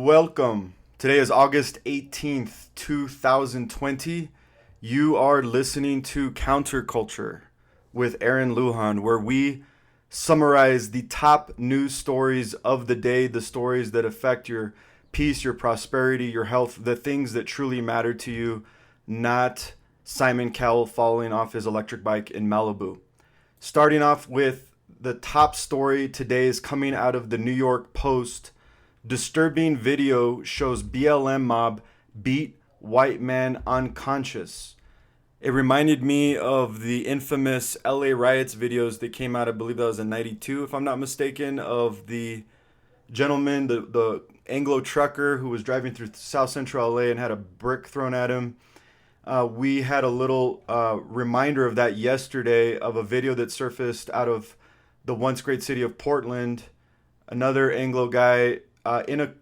welcome. Today is August 18th, 2020. You are listening to Counterculture with Aaron Lujan, where we summarize the top news stories of the day, the stories that affect your peace, your prosperity, your health, the things that truly matter to you, not Simon Cowell falling off his electric bike in Malibu. Starting off with the top story today is coming out of the New York Post. Disturbing video shows BLM mob beat white man unconscious. It reminded me of the infamous LA riots videos that came out, I believe that was in 92, if I'm not mistaken, of the gentleman, the Anglo trucker who was driving through South Central LA and had a brick thrown at him. We had a little reminder of that yesterday of a video that surfaced out of the once great city of Portland. Another Anglo guy in a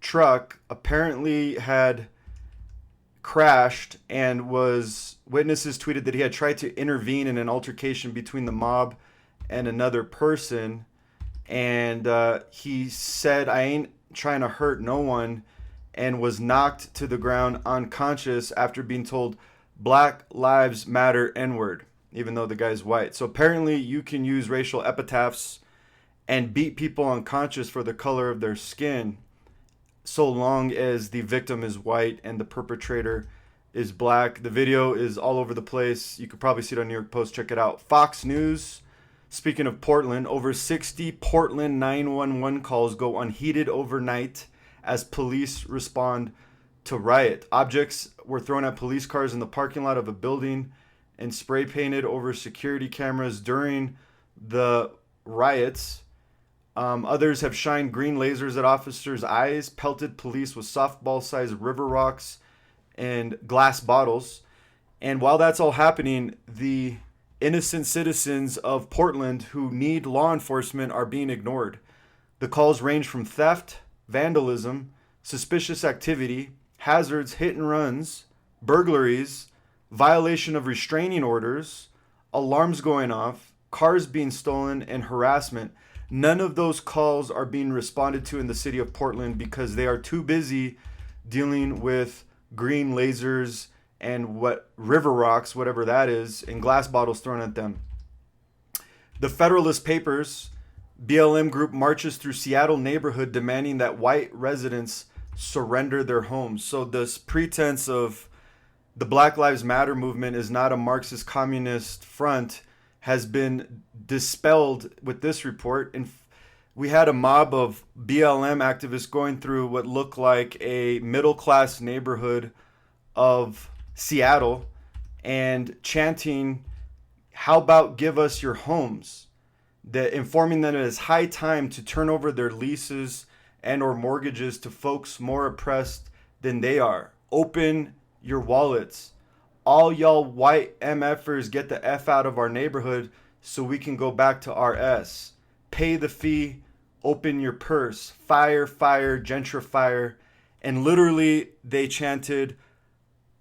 truck apparently had crashed and witnesses tweeted that he had tried to intervene in an altercation between the mob and another person. And he said, "I ain't trying to hurt no one," and was knocked to the ground unconscious after being told Black Lives Matter N-word, even though the guy's white. So apparently you can use racial epitaphs and beat people unconscious for the color of their skin, so long as the victim is white and the perpetrator is black. The video is all over the place. You could probably see it on New York Post. Check it out. Fox News, speaking of Portland, over 60 Portland 911 calls go unheeded overnight as police respond to riot. Objects were thrown at police cars in the parking lot of a building and spray painted over security cameras during the riots. Others have shined green lasers at officers' eyes, pelted police with softball-sized river rocks and glass bottles. And while that's all happening, the innocent citizens of Portland who need law enforcement are being ignored. The calls range from theft, vandalism, suspicious activity, hazards, hit and runs, burglaries, violation of restraining orders, alarms going off, cars being stolen, and harassment. None of those calls are being responded to in the city of Portland because they are too busy dealing with green lasers and river rocks, whatever that is, and glass bottles thrown at them. The Federalist Papers, BLM group marches through Seattle neighborhood demanding that white residents surrender their homes. So this pretense of the Black Lives Matter movement is not a Marxist communist front has been dispelled with this report. And we had a mob of BLM activists going through what looked like a middle-class neighborhood of Seattle and chanting, "How about give us your homes?" Informing them it is high time to turn over their leases and or mortgages to folks more oppressed than they are. Open your wallets. All y'all white MFers get the F out of our neighborhood so we can go back to RS. Pay the fee, open your purse, fire, gentrifier. And literally they chanted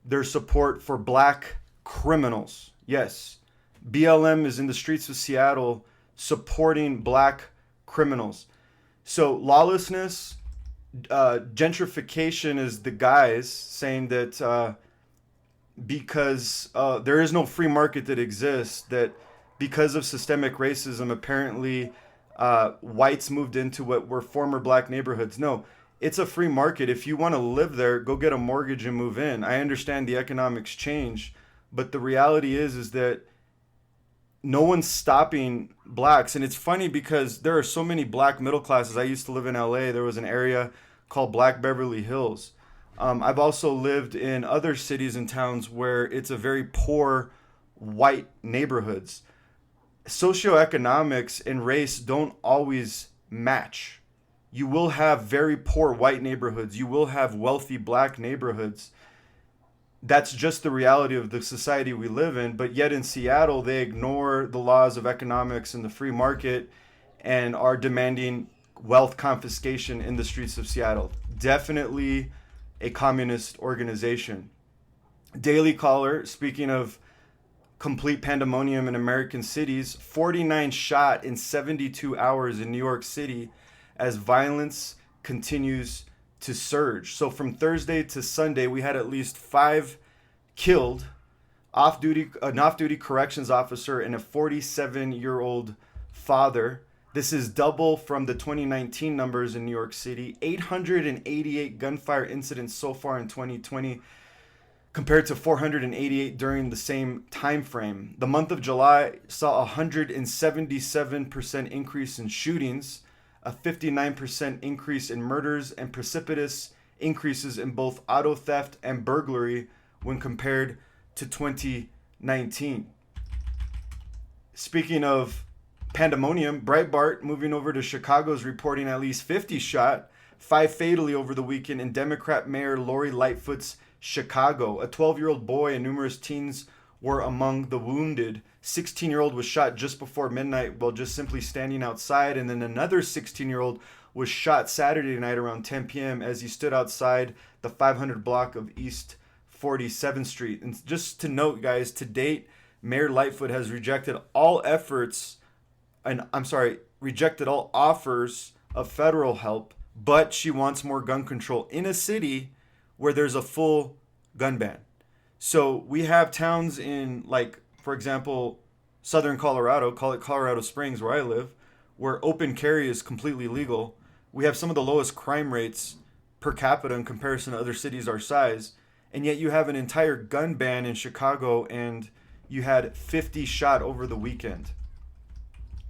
their support for black criminals. Yes, BLM is in the streets of Seattle supporting black criminals. So lawlessness, gentrification is the guys saying that because there is no free market that exists, that because of systemic racism, apparently whites moved into what were former black neighborhoods. No, it's a free market. If you want to live there, go get a mortgage and move in. I understand the economics change, but the reality is that no one's stopping blacks. And it's funny because there are so many black middle classes. I used to live in LA. There was an area called Black Beverly Hills. I've also lived in other cities and towns where it's a very poor white neighborhoods. Socioeconomics and race don't always match. You will have very poor white neighborhoods. You will have wealthy black neighborhoods. That's just the reality of the society we live in. But yet in Seattle, they ignore the laws of economics and the free market and are demanding wealth confiscation in the streets of Seattle. Definitely a communist organization. Daily Caller, speaking of complete pandemonium in American cities, 49 shot in 72 hours in New York City as violence continues to surge. So from Thursday to Sunday, we had at least 5 killed, an off-duty corrections officer and a 47-year-old father. This is double from the 2019 numbers in New York City. 888 gunfire incidents so far in 2020 compared to 488 during the same time frame. The month of July saw a 177% increase in shootings, a 59% increase in murders, and precipitous increases in both auto theft and burglary when compared to 2019. Speaking of pandemonium, Breitbart, moving over to Chicago, is reporting at least 50 shot, 5 fatally over the weekend in Democrat Mayor Lori Lightfoot's Chicago. A 12-year-old boy and numerous teens were among the wounded. 16-year-old was shot just before midnight while just simply standing outside, and then another 16-year-old was shot Saturday night around 10 p.m. as he stood outside the 500 block of East 47th Street. And just to note, guys, to date, Mayor Lightfoot has rejected all offers of federal help, but she wants more gun control in a city where there's a full gun ban. So we have towns in, like, for example, southern Colorado, call it Colorado Springs, where I live, where open carry is completely legal. We have some of the lowest crime rates per capita in comparison to other cities our size, and yet you have an entire gun ban in Chicago, and you had 50 shot over the weekend.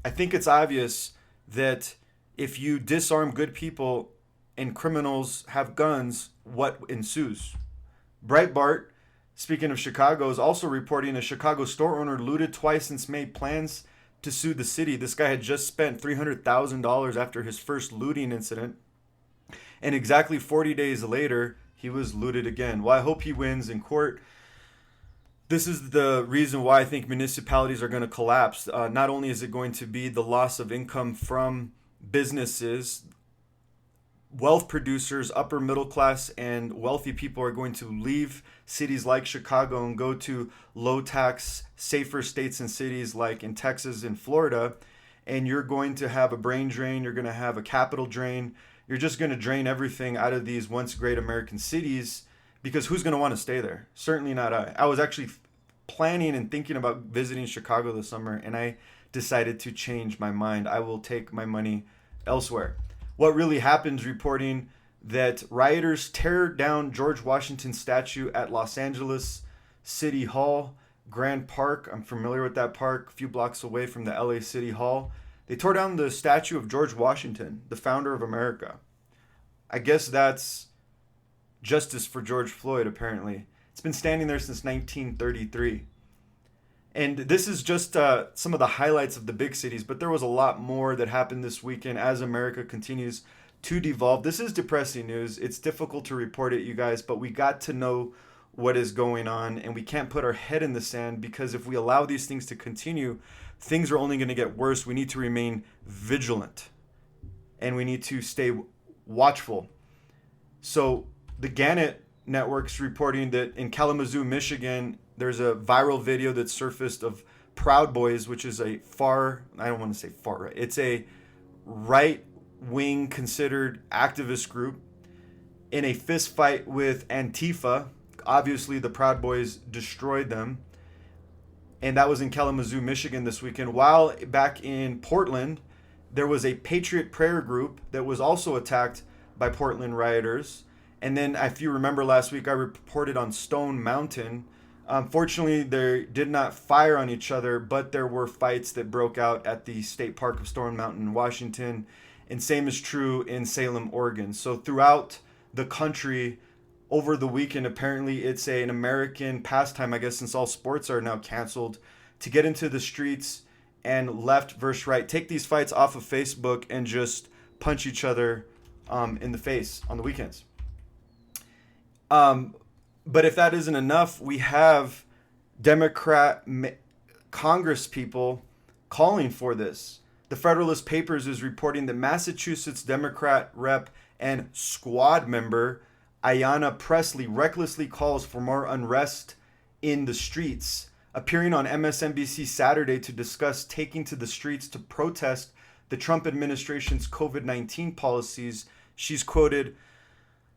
I think it's obvious that if you disarm good people and criminals have guns, what ensues? Breitbart, speaking of Chicago, is also reporting a Chicago store owner looted twice since made plans to sue the city. This guy had just spent $300,000 after his first looting incident, and exactly 40 days later, he was looted again. Well, I hope he wins in court. This is the reason why I think municipalities are going to collapse. Not only is it going to be the loss of income from businesses, wealth producers, upper middle class, and wealthy people are going to leave cities like Chicago and go to low tax, safer states and cities like in Texas and Florida. And you're going to have a brain drain. You're going to have a capital drain. You're just going to drain everything out of these once great American cities, because who's going to want to stay there? Certainly not I. I was actually planning and thinking about visiting Chicago this summer, and I decided to change my mind. I will take my money elsewhere. What really happened, reporting that rioters tear down George Washington statue at Los Angeles City Hall, Grand Park. I'm familiar with that park, a few blocks away from the LA City Hall. They tore down the statue of George Washington, the founder of America. I guess that's justice for George Floyd, apparently. It's been standing there since 1933. And this is just some of the highlights of the big cities, but there was a lot more that happened this weekend as America continues to devolve. This is depressing news. It's difficult to report it, you guys, but we got to know what is going on, and we can't put our head in the sand, because if we allow these things to continue, things are only going to get worse. We need to remain vigilant, and we need to stay watchful. So the Gannett Network's reporting that in Kalamazoo, Michigan, there's a viral video that surfaced of Proud Boys, which is a I don't want to say far right, it's a right-wing considered activist group, in a fist fight with Antifa. Obviously, the Proud Boys destroyed them. And that was in Kalamazoo, Michigan this weekend. While back in Portland, there was a Patriot Prayer group that was also attacked by Portland rioters. And then, if you remember last week, I reported on Stone Mountain. Fortunately, they did not fire on each other, but there were fights that broke out at the state park of Stone Mountain, Washington. And same is true in Salem, Oregon. So throughout the country, over the weekend, apparently it's an American pastime, I guess, since all sports are now canceled, to get into the streets and left versus right, take these fights off of Facebook and just punch each other in the face on the weekends. But if that isn't enough, we have Democrat Congress people calling for this. The Federalist Papers is reporting that Massachusetts Democrat rep and squad member Ayanna Pressley recklessly calls for more unrest in the streets. Appearing on MSNBC Saturday to discuss taking to the streets to protest the Trump administration's COVID-19 policies, she's quoted,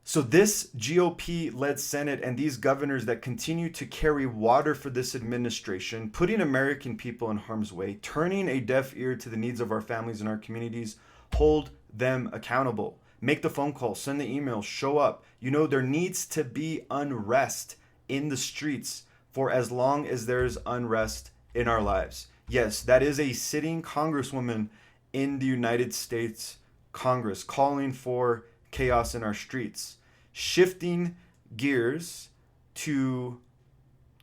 So this GOP-led Senate and these governors that continue to carry water for this administration, putting American people in harm's way, turning a deaf ear to the needs of our families and our communities, hold them accountable. Make the phone call, send the email, show up. You know, there needs to be unrest in the streets for as long as there's unrest in our lives. Yes, that is a sitting congresswoman in the United States Congress calling for chaos in our streets. Shifting gears to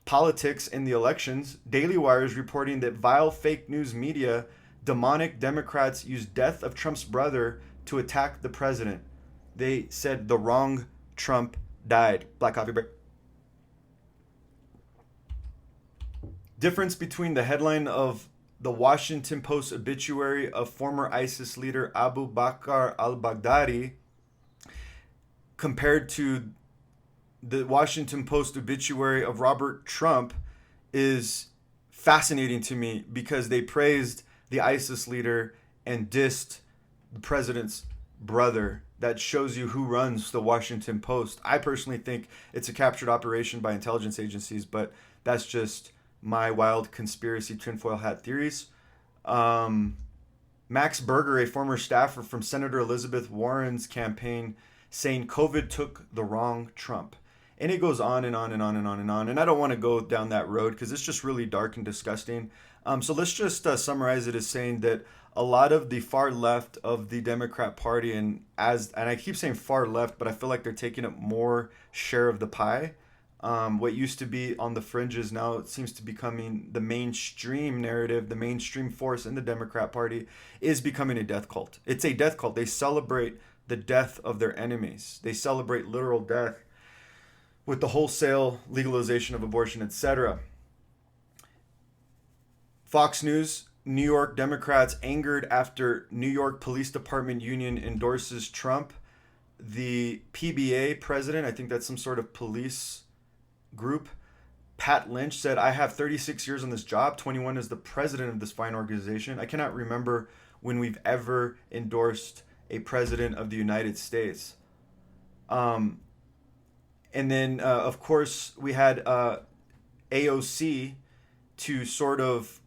politics in the elections, Daily Wire is reporting that vile fake news media, demonic Democrats used death of Trump's brother to attack the president. They said the wrong Trump died. Black coffee break. Difference between the headline of the Washington Post obituary of former ISIS leader Abu Bakr al-Baghdadi compared to the Washington Post obituary of Robert Trump is fascinating to me, because they praised the ISIS leader and dissed the president's brother. That shows you who runs the Washington Post. I personally think it's a captured operation by intelligence agencies, but that's just my wild conspiracy tinfoil hat theories. Max Berger, a former staffer from Senator Elizabeth Warren's campaign, saying COVID took the wrong Trump. And it goes on and on and on and on and on. And I don't want to go down that road because it's just really dark and disgusting. So let's just summarize it as saying that a lot of the far left of the Democrat Party, and I keep saying far left, but I feel like they're taking up more share of the pie. What used to be on the fringes now it seems to be becoming the mainstream narrative. The mainstream force in the Democrat Party is becoming a death cult. It's a death cult. They celebrate the death of their enemies. They celebrate literal death with the wholesale legalization of abortion, etc. Fox News, New York Democrats angered after New York Police Department union endorses Trump. The PBA president, I think that's some sort of police group, Pat Lynch, said, I have 36 years on this job, 21 as the president of this fine organization. I cannot remember when we've ever endorsed a president of the United States. And then, of course, we had AOC to sort of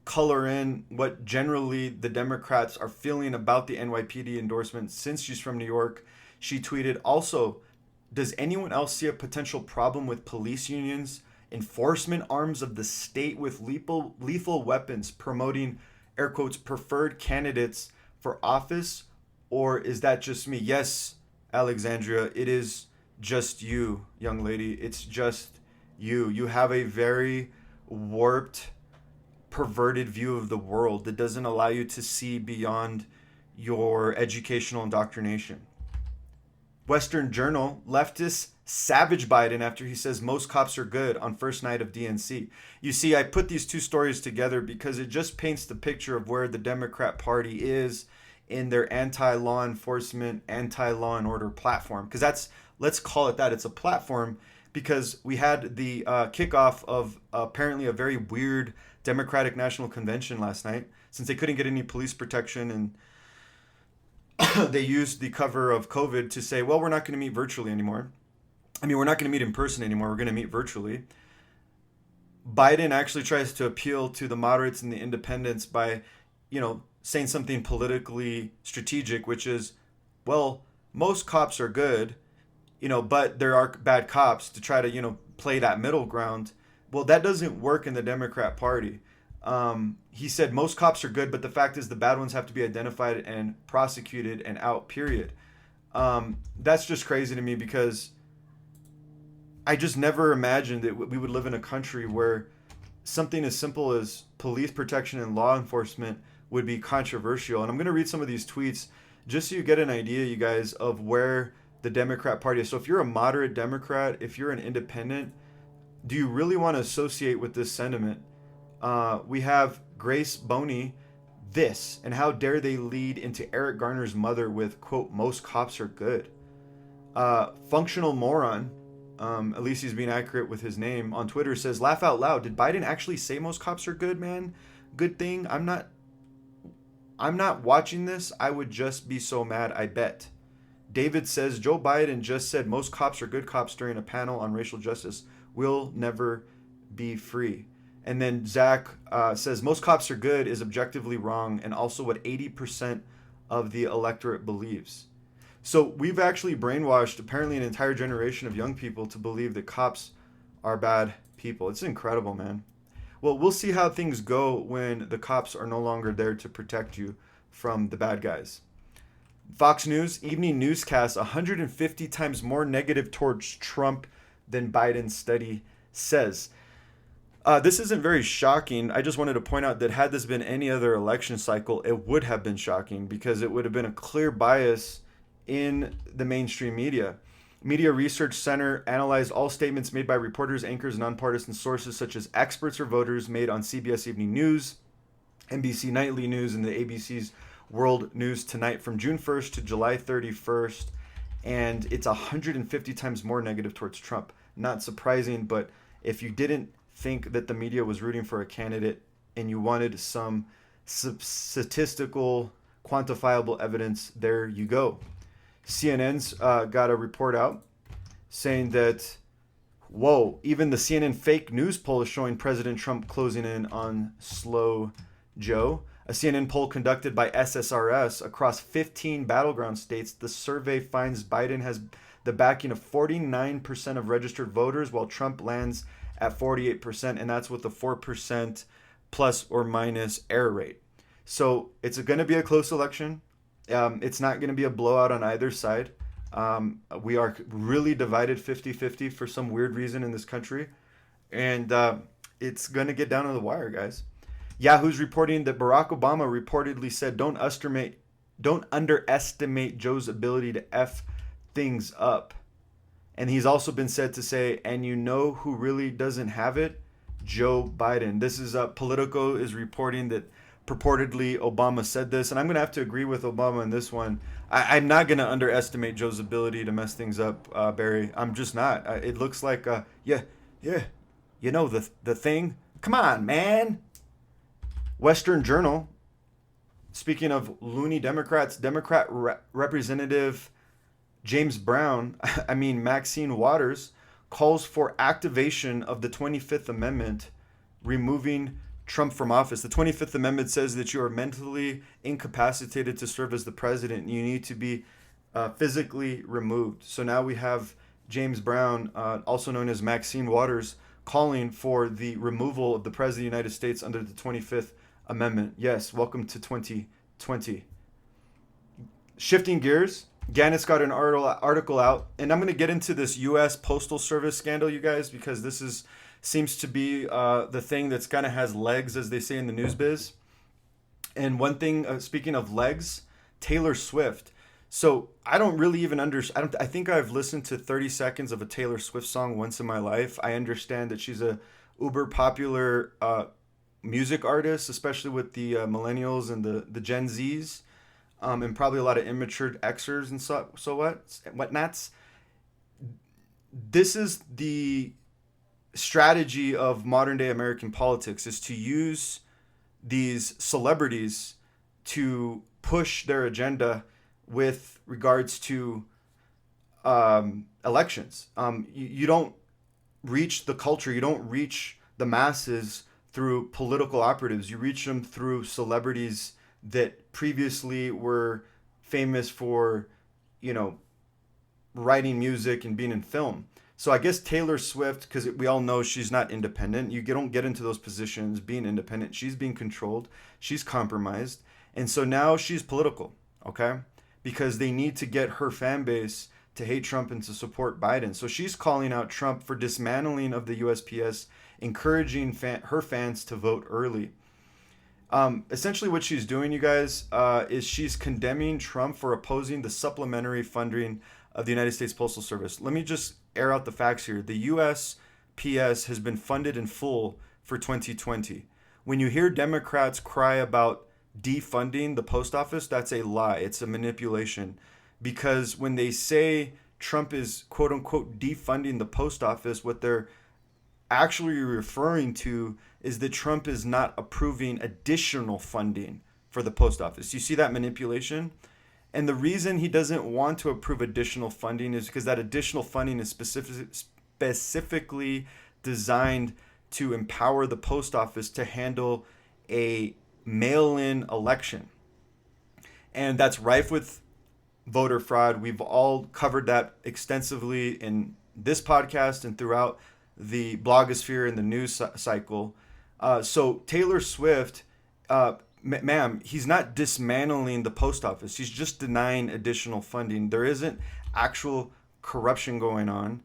color in what generally the Democrats are feeling about the NYPD endorsement. Since she's from New York, she tweeted, also, does anyone else see a potential problem with police unions, enforcement arms of the state with lethal weapons, promoting, air quotes, preferred candidates for office? Or is that just me? Yes, Alexandria, it is just you, young lady. It's just you. You have a very warped, perverted view of the world that doesn't allow you to see beyond your educational indoctrination. Western Journal, leftists savage Biden after he says most cops are good on first night of DNC. You see, I put these two stories together because it just paints the picture of where the Democrat Party is in their anti-law enforcement, anti-law and order platform. Because that's, let's call it that. It's a platform because we had the kickoff of apparently a very weird Democratic National Convention last night, since they couldn't get any police protection, and they used the cover of COVID to say, well, we're not going to meet virtually anymore. I mean, we're not going to meet in person anymore. We're going to meet virtually. Biden actually tries to appeal to the moderates and the independents by, saying something politically strategic, which is, well, most cops are good, but there are bad cops, to try to, play that middle ground. Well, that doesn't work in the Democrat Party. He said most cops are good, but the fact is the bad ones have to be identified and prosecuted and out, period. That's just crazy to me, because I just never imagined that we would live in a country where something as simple as police protection and law enforcement would be controversial. And I'm going to read some of these tweets just so you get an idea, you guys, of where the Democrat Party is. So if you're a moderate Democrat, if you're an independent, do you really want to associate with this sentiment? We have Grace Boney, this, and how dare they lead into Eric Garner's mother with, quote, most cops are good. Functional Moron, at least he's being accurate with his name, on Twitter says, laugh out loud. Did Biden actually say most cops are good, man? Good thing. I'm not watching this. I would just be so mad, I bet. David says, Joe Biden just said most cops are good cops during a panel on racial justice. We'll never be free. And then Zach says, most cops are good is objectively wrong and also what 80% of the electorate believes. So we've actually brainwashed apparently an entire generation of young people to believe that cops are bad people. It's incredible, man. Well, we'll see how things go when the cops are no longer there to protect you from the bad guys. Fox News, evening newscast, 150 times more negative towards Trump than Biden's study says. This isn't very shocking. I just wanted to point out that had this been any other election cycle, it would have been shocking because it would have been a clear bias in the mainstream media. Media Research Center analyzed all statements made by reporters, anchors, and nonpartisan sources such as experts or voters made on CBS Evening News, NBC Nightly News, and the ABC's World News Tonight from June 1st to July 31st. And it's 150 times more negative towards Trump. Not surprising, but if you didn't think that the media was rooting for a candidate and you wanted some statistical, quantifiable evidence, there you go. CNN's got a report out saying that, whoa, even the CNN fake news poll is showing President Trump closing in on Slow Joe. A CNN poll conducted by SSRS across 15 battleground states, the survey finds Biden has the backing of 49% of registered voters, while Trump lands at 48%, and that's with a 4% plus or minus error rate. So it's going to be a close election. It's not going to be a blowout on either side. We are really divided 50-50 for some weird reason in this country. And it's going to get down to the wire, guys. Yahoo's reporting that Barack Obama reportedly said, don't underestimate Joe's ability to F things up. And he's also been said to say, and you know who really doesn't have it? Joe Biden. This is Politico is reporting that purportedly Obama said this, and I'm going to have to agree with Obama on this one. I'm not going to underestimate Joe's ability to mess things up, Barry. I'm just not. It looks like, yeah, you know the thing. Come on, man. Western Journal, speaking of loony Democrats, Democrat Representative James Brown, Maxine Waters, calls for activation of the 25th Amendment, removing Trump from office. The 25th Amendment says that you are mentally incapacitated to serve as the president. You need to be physically removed. So now we have James Brown, also known as Maxine Waters, calling for the removal of the President of the United States under the 25th Amendment. Yes, welcome to 2020. Shifting gears, Gannett's got an article out, and I'm going to get into this U.S. Postal Service scandal, you guys, because this seems to be the thing that's kind of has legs, as they say in the news biz. And one thing, speaking of legs, Taylor Swift. So I don't really even understand. I think I've listened to 30 seconds of a Taylor Swift song once in my life. I understand that she's a uber popular music artist, especially with the millennials and the Gen Zs, and probably a lot of immature Xers and whatnots. This is the strategy of modern day American politics, is to use these celebrities to push their agenda with regards to elections. You don't reach the culture, you don't reach the masses through political operatives. You reach them through celebrities that previously were famous for, writing music and being in film. So I guess Taylor Swift, because we all know she's not independent. You don't get into those positions being independent. She's being controlled. She's compromised. And so now she's political, okay? Because they need to get her fan base to hate Trump and to support Biden. So she's calling out Trump for dismantling of the USPS, encouraging her fans to vote early. Essentially what she's doing, you guys, is she's condemning Trump for opposing the supplementary funding of the United States Postal Service. Let me just air out the facts here. The USPS has been funded in full for 2020. When you hear Democrats cry about defunding the post office, that's a lie. It's a manipulation. Because when they say Trump is, quote unquote, defunding the post office, what they're actually referring to is that Trump is not approving additional funding for the post office. You see that manipulation? And the reason he doesn't want to approve additional funding is because that additional funding is specifically designed to empower the post office to handle a mail-in election. And that's rife with voter fraud. We've all covered that extensively in this podcast and throughout the blogosphere and the news cycle. So Taylor Swift, ma'am, he's not dismantling the post office. He's just denying additional funding. There isn't actual corruption going on.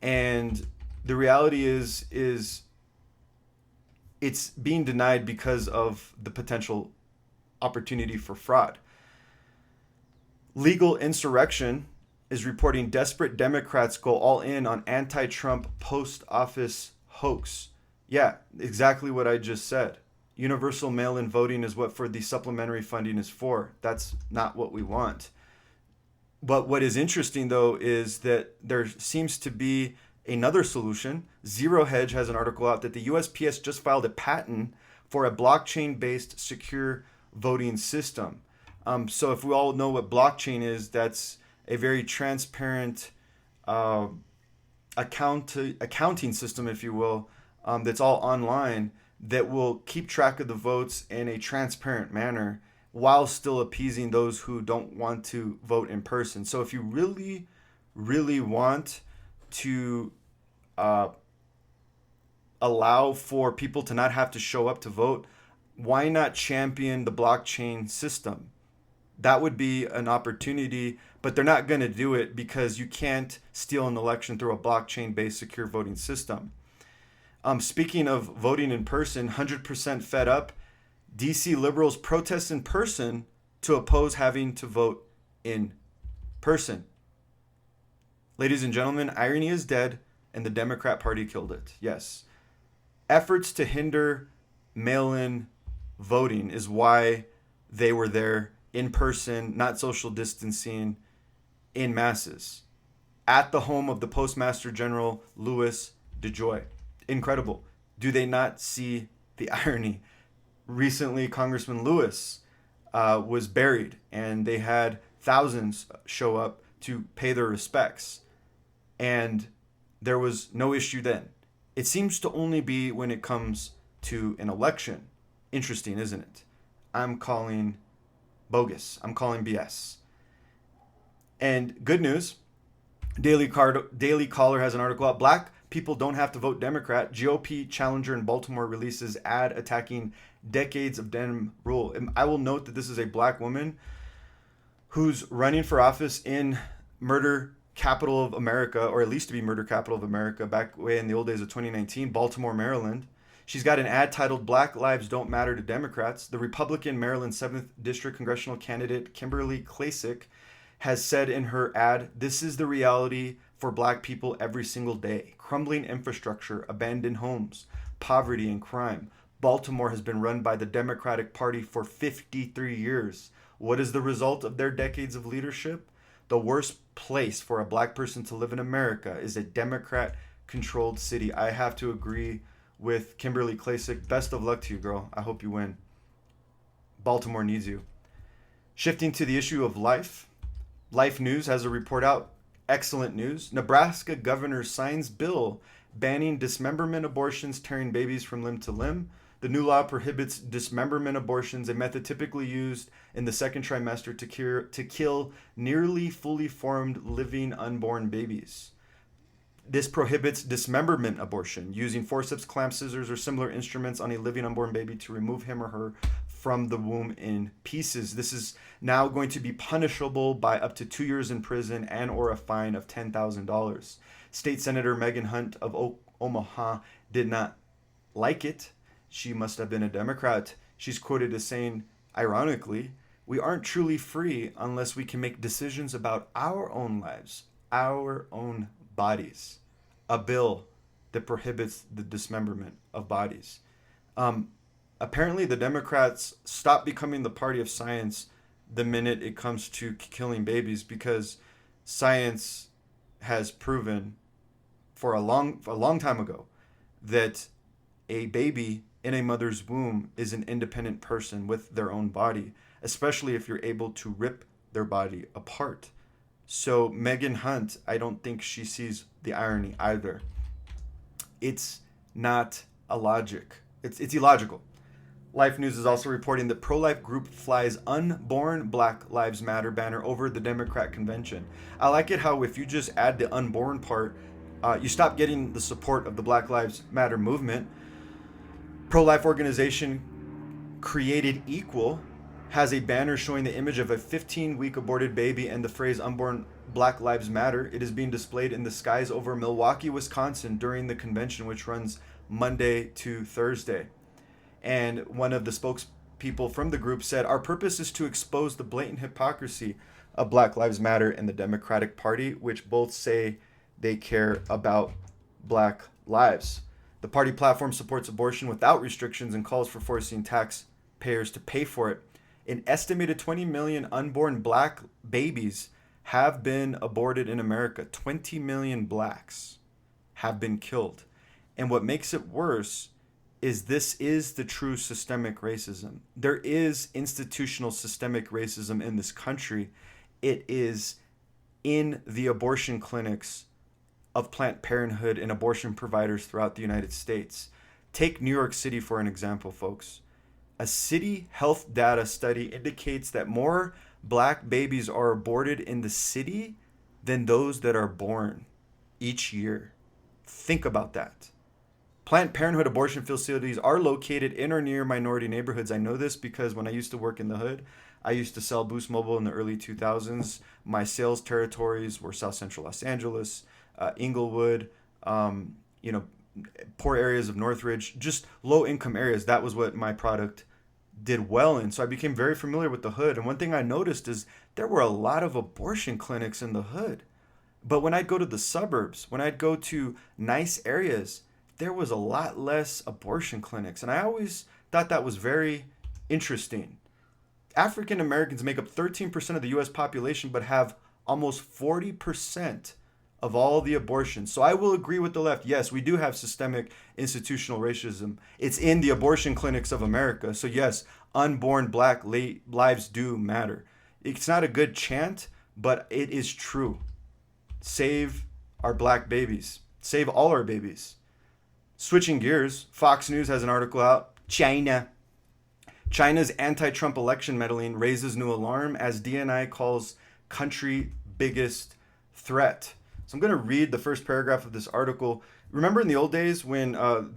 And the reality is it's being denied because of the potential opportunity for fraud. Legal Insurrection is reporting desperate Democrats go all in on anti-Trump post office hoax. Yeah, exactly what I just said. Universal mail-in voting is what for the supplementary funding is for. That's not what we want. But what is interesting, though, is that there seems to be another solution. Zero Hedge has an article out that the USPS just filed a patent for a blockchain-based secure voting system. So if we all know what blockchain is, that's a very transparent accounting system, if you will, that's all online, that will keep track of the votes in a transparent manner while still appeasing those who don't want to vote in person. So if you really, really want to allow for people to not have to show up to vote, why not champion the blockchain system? That would be an opportunity, but they're not going to do it because you can't steal an election through a blockchain-based secure voting system. Speaking of voting in person, 100% fed up, DC liberals protest in person to oppose having to vote in person. Ladies and gentlemen, irony is dead, and the Democrat Party killed it. Yes. Efforts to hinder mail-in voting is why they were there in person, not social distancing, in masses, at the home of the Postmaster General Louis DeJoy. Incredible. Do they not see the irony? Recently, Congressman Lewis was buried, and they had thousands show up to pay their respects. And there was no issue then. It seems to only be when it comes to an election. Interesting, isn't it? I'm calling bogus. I'm calling BS. And good news, Daily Caller has an article out. Black people don't have to vote Democrat. GOP challenger in Baltimore releases ad attacking decades of Dem rule. And I will note that this is a black woman who's running for office in murder capital of America, or at least to be murder capital of America, back way in the old days of 2019, Baltimore, Maryland. She's got an ad titled "Black Lives Don't Matter to Democrats." The Republican Maryland 7th District congressional candidate Kimberly Klacik has said in her ad, "This is the reality for black people every single day. Crumbling infrastructure, abandoned homes, poverty, and crime. Baltimore has been run by the Democratic Party for 53 years. What is the result of their decades of leadership? The worst place for a black person to live in America is a Democrat-controlled city." I have to agree with Kimberly Klacik. Best of luck to you, girl. I hope you win. Baltimore needs you. Shifting to the issue of life, Life News has a report out. Excellent news. Nebraska governor signs bill banning dismemberment abortions, tearing babies from limb to limb. The new law prohibits dismemberment abortions, a method typically used in the second trimester to kill nearly fully formed living unborn babies. This prohibits dismemberment abortion, using forceps, clamps, scissors, or similar instruments on a living unborn baby to remove him or her from the womb in pieces. This is now going to be punishable by up to 2 years in prison and or a fine of $10,000. State Senator Megan Hunt of Omaha did not like it. She must have been a Democrat. She's quoted as saying, ironically, "We aren't truly free unless we can make decisions about our own lives, our own bodies." A bill that prohibits the dismemberment of bodies. Apparently, the Democrats stopped becoming the party of science the minute it comes to killing babies, because science has proven for a long time ago that a baby in a mother's womb is an independent person with their own body, especially if you're able to rip their body apart. So Megan Hunt, I don't think she sees the irony either. It's not a logic. It's illogical. Life News is also reporting that pro-life group flies unborn Black Lives Matter banner over the Democrat convention. I like it how if you just add the unborn part, you stop getting the support of the Black Lives Matter movement. Pro-life organization Created Equal has a banner showing the image of a 15-week aborted baby and the phrase unborn Black Lives Matter. It is being displayed in the skies over Milwaukee, Wisconsin during the convention, which runs Monday to Thursday. And one of the spokespeople from the group said, "Our purpose is to expose the blatant hypocrisy of Black Lives Matter and the Democratic Party, which both say they care about Black lives. The party platform supports abortion without restrictions and calls for forcing taxpayers to pay for it. An estimated 20 million unborn Black babies have been aborted in America. 20 million Blacks have been killed. And what makes it worse is this is the true systemic racism. There is institutional systemic racism in this country. It is in the abortion clinics of Planned Parenthood and abortion providers throughout the United States. Take New York City for an example, folks. A city health data study indicates that more Black babies are aborted in the city than those that are born each year. Think about that. Planned Parenthood abortion facilities are located in or near minority neighborhoods. I know this because when I used to work in the hood, I used to sell Boost Mobile in the early 2000s. My sales territories were South Central Los Angeles, Inglewood, poor areas of Northridge, just low income areas. That was what my product did well in. So I became very familiar with the hood. And one thing I noticed is there were a lot of abortion clinics in the hood. But when I'd go to the suburbs, when I'd go to nice areas, there was a lot less abortion clinics. And I always thought that was very interesting. African Americans make up 13% of the US population, but have almost 40% of all the abortions. So I will agree with the left. Yes, we do have systemic institutional racism. It's in the abortion clinics of America. So yes, unborn Black lives do matter. It's not a good chant, but it is true. Save our Black babies. Save all our babies. Switching gears, Fox News has an article out. China's anti-Trump election meddling raises new alarm as DNI calls country biggest threat. So I'm going to read the first paragraph of this article. Remember in the old days when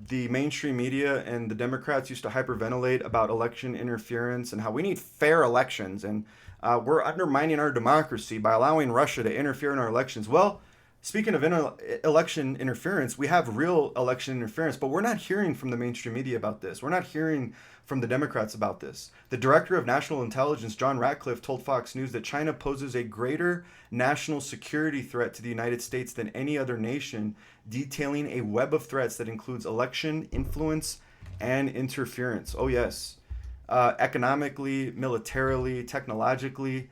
the mainstream media and the Democrats used to hyperventilate about election interference and how we need fair elections and we're undermining our democracy by allowing Russia to interfere in our elections? Well, speaking of election interference, we have real election interference, but we're not hearing from the mainstream media about this. We're not hearing from the Democrats about this. The director of national intelligence, John Ratcliffe, told Fox News that China poses a greater national security threat to the United States than any other nation, detailing a web of threats that includes election, influence, and interference. Oh, yes. Economically, militarily, technologically.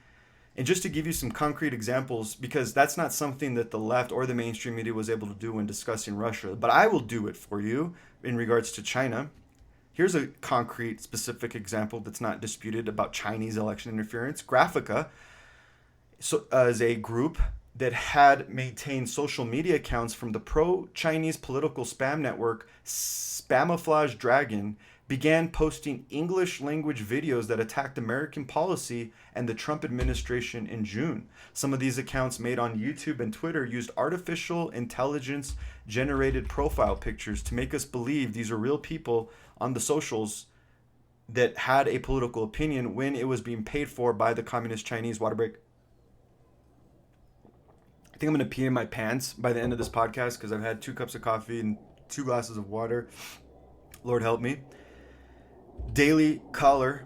And just to give you some concrete examples, because that's not something that the left or the mainstream media was able to do when discussing Russia, but I will do it for you in regards to China. Here's a concrete, specific example that's not disputed about Chinese election interference. Graphica is a group that had maintained social media accounts from the pro-Chinese political spam network Spamiflage Dragon, began posting English language videos that attacked American policy and the Trump administration in June. Some of these accounts made on YouTube and Twitter used artificial intelligence generated profile pictures to make us believe these are real people on the socials that had a political opinion when it was being paid for by the communist Chinese. Water break. I think I'm going to pee in my pants by the end of this podcast because I've had 2 cups of coffee and 2 glasses of water. Lord help me. Daily Caller,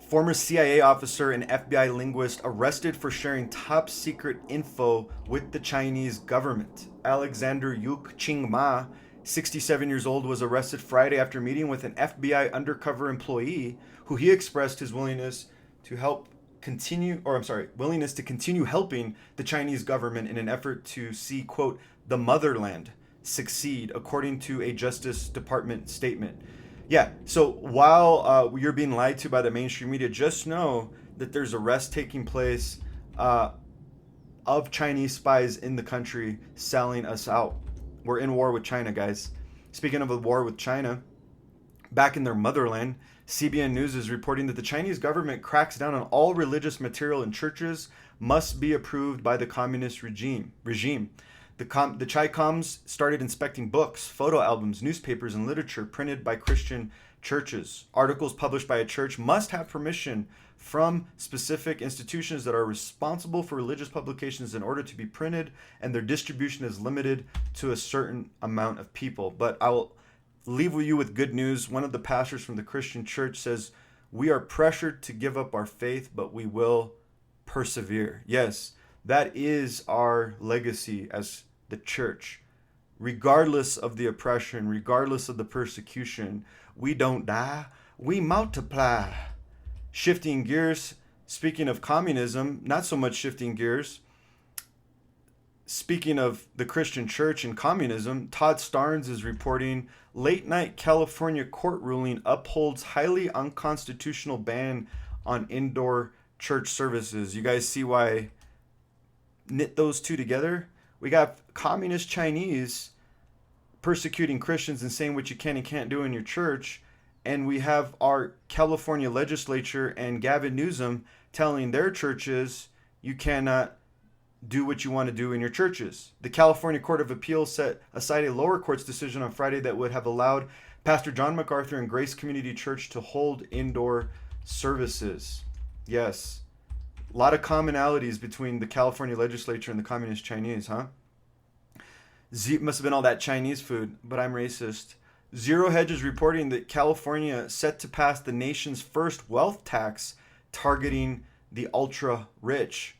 former CIA officer and FBI linguist arrested for sharing top secret info with the Chinese government. Alexander Yuk Ching Ma, 67 years old, was arrested Friday after meeting with an FBI undercover employee who he expressed his willingness to continue helping the Chinese government in an effort to see, quote, the motherland succeed, according to a Justice Department statement. Yeah, so while you're being lied to by the mainstream media, just know that there's arrests taking place uh, of Chinese spies in the country selling us out. We're in war with China, guys. Speaking of a war with China, back in their motherland, CBN News is reporting that the Chinese government cracks down on all religious material in churches must be approved by the communist regime. The Chi-Coms started inspecting books, photo albums, newspapers, and literature printed by Christian churches. Articles published by a church must have permission from specific institutions that are responsible for religious publications in order to be printed, and their distribution is limited to a certain amount of people. But I will leave you with good news. One of the pastors from the Christian church says, "We are pressured to give up our faith, but we will persevere." Yes, that is our legacy as the church. Regardless of the oppression, regardless of the persecution, we don't die, we multiply. Shifting gears, speaking of communism, not so much shifting gears. Speaking of the Christian church and communism, Todd Starnes is reporting late night California court ruling upholds highly unconstitutional ban on indoor church services. You guys see why I knit those two together? We got communist Chinese persecuting Christians and saying what you can and can't do in your church. And we have our California legislature and Gavin Newsom telling their churches you cannot do what you want to do in your churches. The California Court of Appeals set aside a lower court's decision on Friday that would have allowed Pastor John MacArthur and Grace Community Church to hold indoor services. Yes, a lot of commonalities between the California legislature and the communist Chinese, huh? Must have been all that Chinese food, but I'm racist. Zero Hedge is reporting that California set to pass the nation's first wealth tax targeting the ultra rich.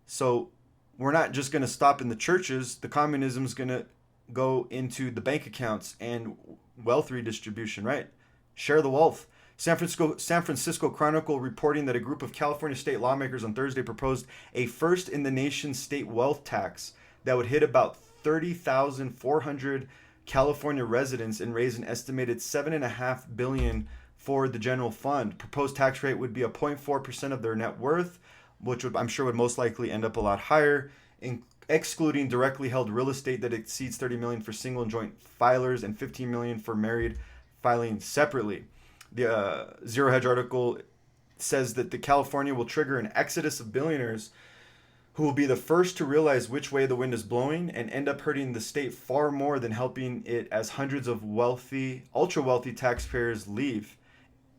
So we're not just going to stop in the churches. The communism is going to go into the bank accounts and wealth redistribution, right? Share the wealth. San Francisco Chronicle reporting that a group of California state lawmakers on Thursday proposed a first in the nation state wealth tax that would hit about 30,400 California residents and raise an estimated $7.5 billion for the general fund. Proposed tax rate would be a 0.4% of their net worth, which I'm sure would most likely end up a lot higher, excluding directly held real estate that exceeds $30 million for single and joint filers and $15 million for married filing separately. The Zero Hedge article says that the California will trigger an exodus of billionaires who will be the first to realize which way the wind is blowing and end up hurting the state far more than helping it, as hundreds of wealthy, ultra wealthy taxpayers leave.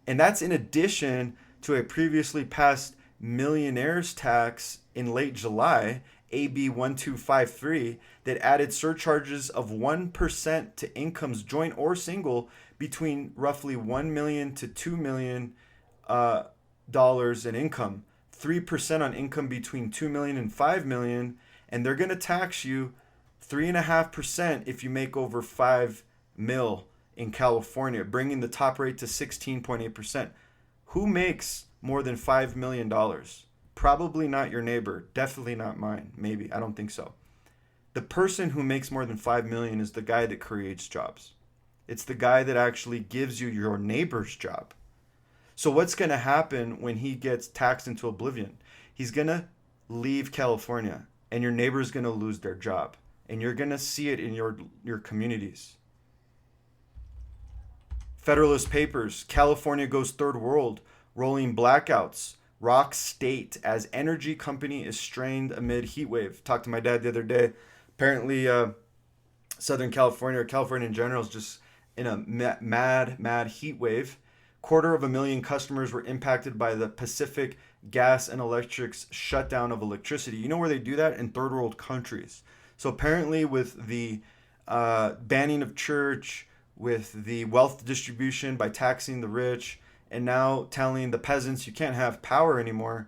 And that's in addition to a previously passed millionaires tax in late July, AB 1253, that added surcharges of 1% to incomes, joint or single, between roughly $1 million to $2 million dollars in income, 3% on income between $2 million and $5 million, and they're going to tax you 3.5% if you make over $5 million in California, bringing the top rate to 16.8%. Who makes more than $5 million? Probably not your neighbor. Definitely not mine. Maybe. I don't think so. The person who makes more than $5 million is the guy that creates jobs. It's the guy that actually gives you your neighbor's job. So what's going to happen when he gets taxed into oblivion? He's going to leave California, and your neighbor's going to lose their job. And you're going to see it in your communities. Federalist Papers, California goes third world, rolling blackouts, rock state as energy company is strained amid heat wave. Talked to my dad the other day. Apparently, Southern California, or California in general, is just in a mad heat wave. 250,000 customers were impacted by the Pacific Gas and Electric's shutdown of electricity. You know where they do that? In third world countries. So apparently with the banning of church, with the wealth distribution by taxing the rich, and now telling the peasants you can't have power anymore,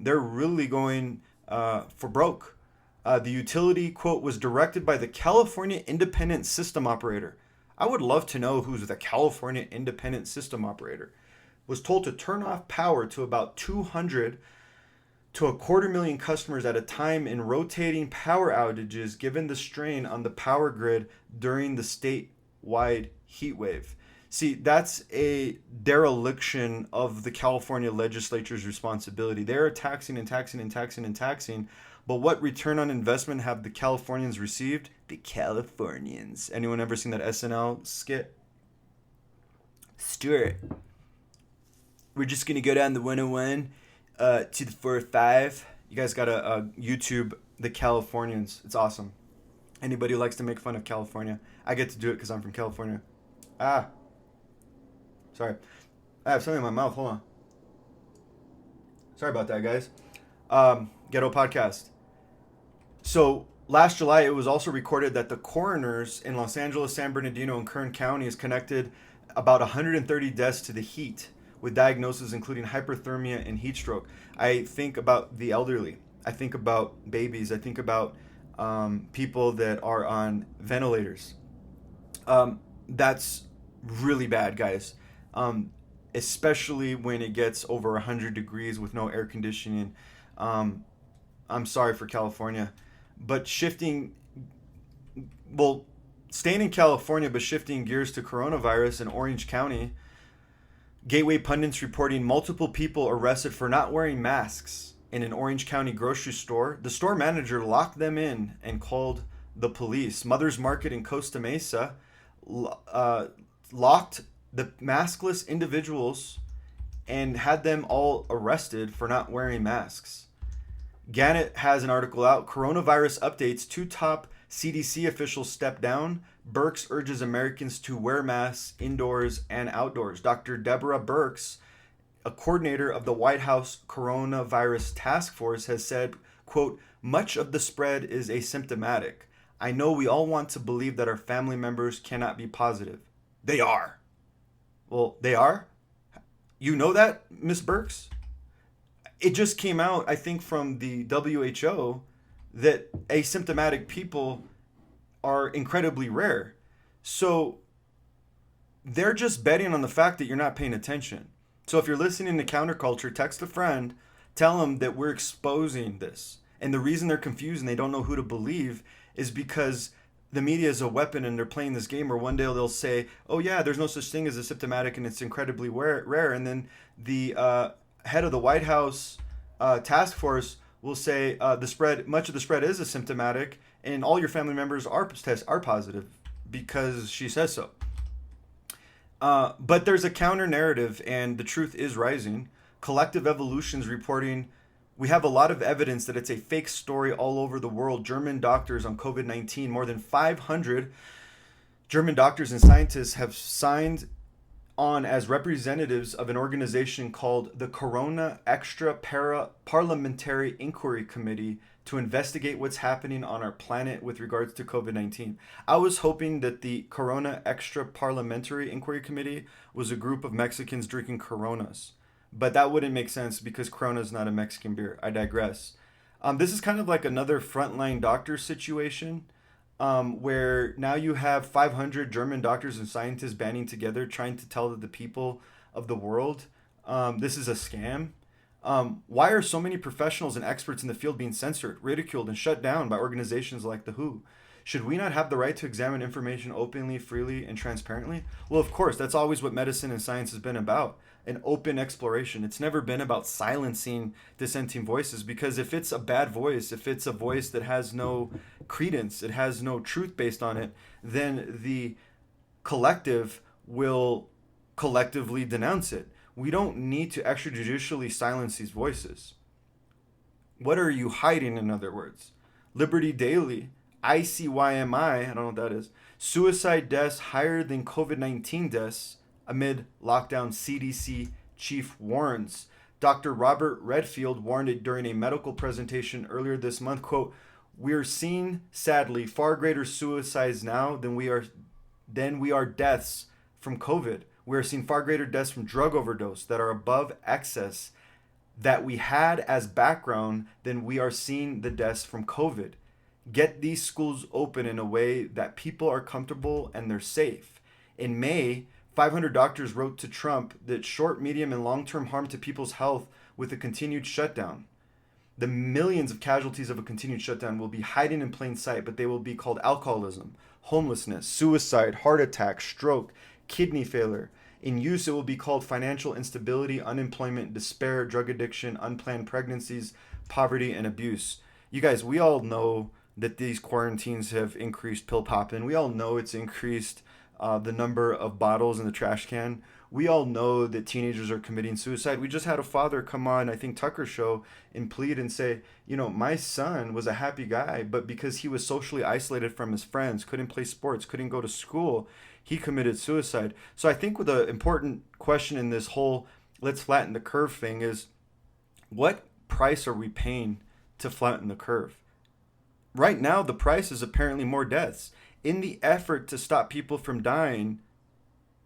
they're really going for broke. The utility, quote, was directed by the California Independent System Operator. I would love to know who's the California Independent System Operator. Was told to turn off power to about 200 to 250,000 customers at a time in rotating power outages, given the strain on the power grid during the statewide heat wave. See, that's a dereliction of the California legislature's responsibility. They're taxing and taxing and taxing and taxing. But what return on investment have the Californians received? The Californians. Anyone ever seen that SNL skit? Stuart, we're just going to go down the 101 to the 405. You guys got to YouTube the Californians. It's awesome. Anybody who likes to make fun of California, I get to do it because I'm from California. Sorry. I have something in my mouth. Hold on. Sorry about that, guys. Ghetto Podcast. So, last July, it was also recorded that the coroners in Los Angeles, San Bernardino, and Kern counties connected about 130 deaths to the heat, with diagnoses including hyperthermia and heat stroke. I think about the elderly. I think about babies. I think about people that are on ventilators. That's really bad, guys. Especially when it gets over 100 degrees with no air conditioning. I'm sorry for California. But staying in California, but shifting gears to coronavirus in Orange County, Gateway pundits reporting multiple people arrested for not wearing masks in an Orange County grocery store. The store manager locked them in and called the police. Mother's Market in Costa Mesa locked the maskless individuals and had them all arrested for not wearing masks. Gannett has an article out. Coronavirus updates. 2 top CDC officials step down. Birx urges Americans to wear masks indoors and outdoors. Dr. Deborah Birx, a coordinator of the White House Coronavirus Task Force, has said, quote, "Much of the spread is asymptomatic. I know we all want to believe that our family members cannot be positive." They are. Well, they are? You know that, Ms. Birx? It just came out, I think, from the WHO that asymptomatic people are incredibly rare. So they're just betting on the fact that you're not paying attention. So if you're listening to Counterculture, text a friend, tell them that we're exposing this. And the reason they're confused and they don't know who to believe is because the media is a weapon and they're playing this game where one day they'll say, oh yeah, there's no such thing as asymptomatic and it's incredibly rare. And then the head of the White House task force will say much of the spread is asymptomatic and all your family members are positive because she says so. But there's a counter narrative and the truth is rising. Collective Evolution's reporting, we have a lot of evidence that it's a fake story all over the world. German doctors on COVID-19, more than 500 German doctors and scientists have signed on as representatives of an organization called the Corona Extra Parliamentary Inquiry Committee to investigate what's happening on our planet with regards to COVID-19. I was hoping that the Corona Extra Parliamentary Inquiry Committee was a group of Mexicans drinking Coronas. But that wouldn't make sense because Corona is not a Mexican beer. I digress. This is kind of like another Frontline Doctors situation where now you have 500 German doctors and scientists banding together trying to tell the people of the world this is a scam. Why are so many professionals and experts in the field being censored, ridiculed, and shut down by organizations like the WHO? Should we not have the right to examine information openly, freely, and transparently? Well, of course, that's always what medicine and science has been about. An open exploration. It's never been about silencing dissenting voices, because if it's a bad voice, if it's a voice that has no credence, it has no truth based on it, then the collective will collectively denounce it. We don't need to extrajudicially silence these voices. What are you hiding, in other words? Liberty Daily, ICYMI, I don't know what that is. Suicide deaths higher than COVID-19 deaths amid lockdown, CDC Chief warns. Dr. Robert Redfield warned it during a medical presentation earlier this month, quote, "We're seeing, sadly, far greater suicides now than we are deaths from COVID. We are seeing far greater deaths from drug overdose that are above excess that we had as background than we are seeing the deaths from COVID. Get these schools open in a way that people are comfortable and they're safe." In May, 500 doctors wrote to Trump that short, medium, and long-term harm to people's health with a continued shutdown. The millions of casualties of a continued shutdown will be hiding in plain sight, but they will be called alcoholism, homelessness, suicide, heart attack, stroke, kidney failure. In use, it will be called financial instability, unemployment, despair, drug addiction, unplanned pregnancies, poverty, and abuse. You guys, we all know that these quarantines have increased pill popping. We all know it's increased the number of bottles in the trash can. We all know that teenagers are committing suicide. We just had a father come on, I think, Tucker's show and plead and say, my son was a happy guy, but because he was socially isolated from his friends, couldn't play sports, couldn't go to school, he committed suicide. So I think the important question in this whole let's flatten the curve thing is, what price are we paying to flatten the curve? Right now, the price is apparently more deaths. In the effort to stop people from dying,